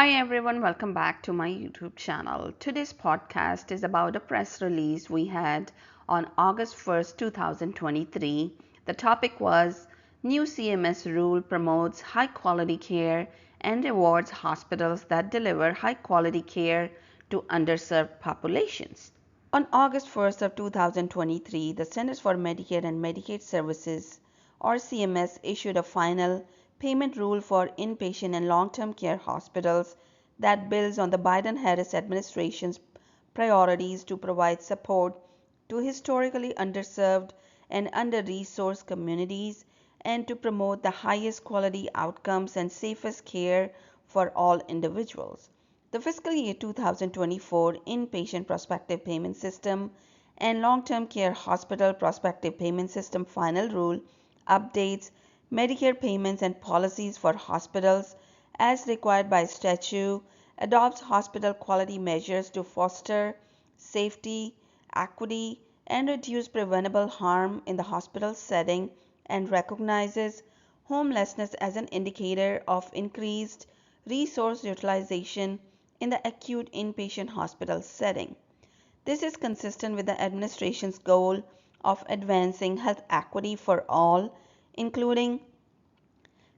Hi everyone, welcome back to my YouTube channel. Today's podcast is about a press release we had on August 1st, 2023. The topic was New CMS rule promotes high quality care and rewards hospitals that deliver high quality care to underserved populations. On August 1st of 2023, the Centers for Medicare and Medicaid Services or CMS issued a final payment rule for inpatient and long-term care hospitals that builds on the Biden-Harris administration's priorities to provide support to historically underserved and under-resourced communities and to promote the highest quality outcomes and safest care for all individuals. The fiscal year 2024 Inpatient Prospective Payment System and Long-Term Care Hospital Prospective Payment System Final Rule updates Medicare payments and policies for hospitals as required by statute, adopts hospital quality measures to foster safety, equity, and reduce preventable harm in the hospital setting, and recognizes homelessness as an indicator of increased resource utilization in the acute inpatient hospital setting. This is consistent with the administration's goal of advancing health equity for all, including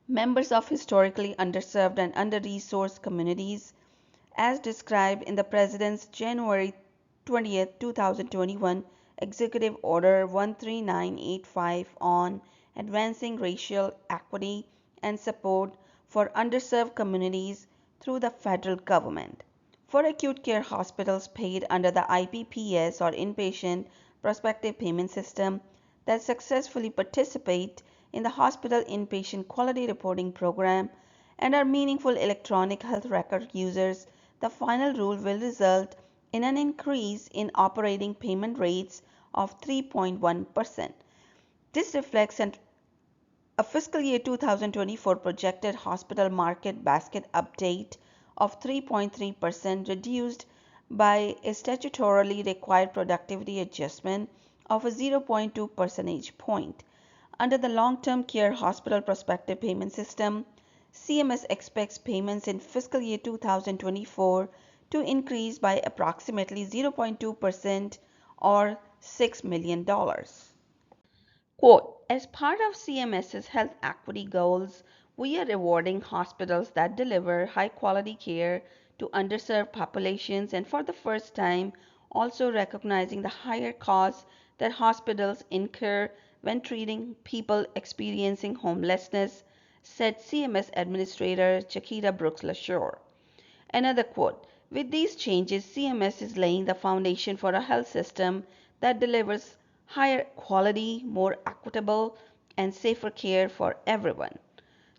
members of historically underserved and under-resourced communities, as described in the President's January 20th, 2021 Executive Order 13985 on advancing racial equity and support for underserved communities through the federal government. For acute care hospitals paid under the IPPS or Inpatient Prospective Payment System that successfully participate in the Hospital Inpatient Quality Reporting Program and are meaningful electronic health record users, the final rule will result in an increase in operating payment rates of 3.1%. This reflects a fiscal year 2024 projected hospital market basket update of 3.3%, reduced by a statutorily required productivity adjustment of a 0.2 percentage point. Under the long-term care hospital prospective payment system, CMS expects payments in fiscal year 2024 to increase by approximately 0.2% or $6 million. Quote, as part of CMS's health equity goals, we are rewarding hospitals that deliver high quality care to underserved populations and for the first time also recognizing the higher costs that hospitals incur when treating people experiencing homelessness, said CMS Administrator Chiquita Brooks LaSure. Another quote, with these changes, CMS is laying the foundation for a health system that delivers higher quality, more equitable, and safer care for everyone.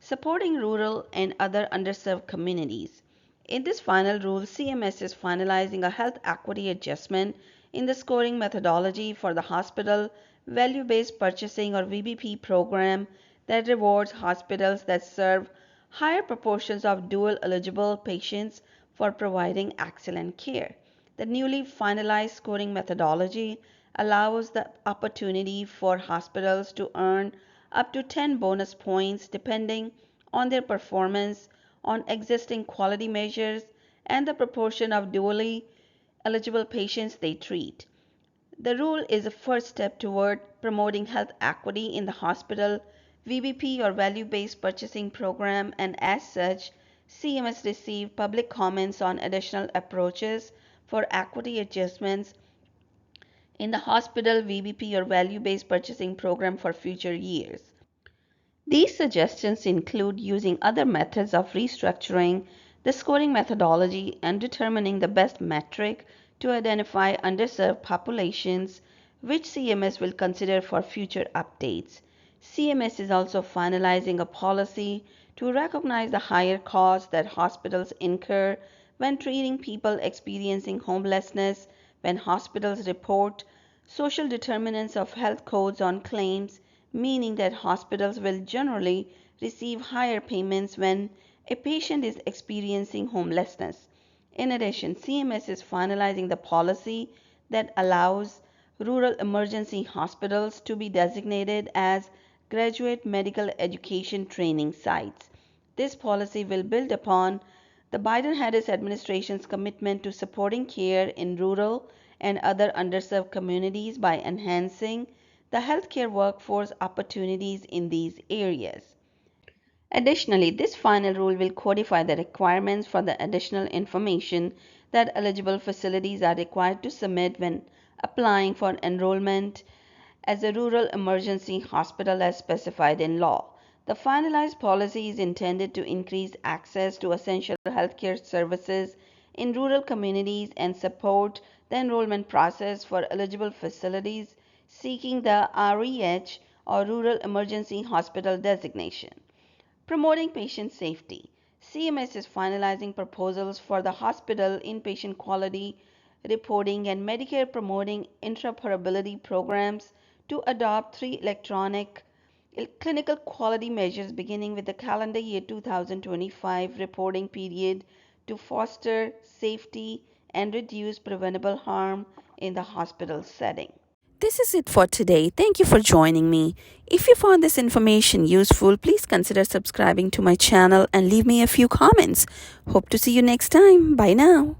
Supporting rural and other underserved communities. In this final rule, CMS is finalizing a health equity adjustment in the scoring methodology for the hospital value-based purchasing or VBP program that rewards hospitals that serve higher proportions of dual eligible patients for providing excellent care. The newly finalized scoring methodology allows the opportunity for hospitals to earn up to 10 bonus points depending on their performance on existing quality measures and the proportion of dually eligible patients they treat. The rule is a first step toward promoting health equity in the hospital VBP or value-based purchasing program, and as such, CMS received public comments on additional approaches for equity adjustments in the hospital VBP or value-based purchasing program for future years. These suggestions include using other methods of restructuring the scoring methodology and determining the best metric to identify underserved populations, which CMS will consider for future updates. CMS is also finalizing a policy to recognize the higher costs that hospitals incur when treating people experiencing homelessness, when hospitals report social determinants of health codes on claims, meaning that hospitals will generally receive higher payments when a patient is experiencing homelessness. In addition, CMS is finalizing the policy that allows rural emergency hospitals to be designated as graduate medical education training sites. This policy will build upon The Biden-Harris administration's commitment to supporting care in rural and other underserved communities by enhancing the healthcare workforce opportunities in these areas. Additionally, this final rule will codify the requirements for the additional information that eligible facilities are required to submit when applying for enrollment as a rural emergency hospital as specified in law. The finalized policy is intended to increase access to essential healthcare services in rural communities and support the enrollment process for eligible facilities seeking the REH or Rural Emergency Hospital designation. Promoting patient safety. CMS is finalizing proposals for the hospital inpatient quality reporting and Medicare promoting interoperability programs to adopt three electronic clinical quality measures beginning with the calendar year 2025 reporting period to foster safety and reduce preventable harm in the hospital setting. This is it for today. Thank you for joining me. If you found this information useful, please consider subscribing to my channel and leave me a few comments. Hope to see you next time. Bye now.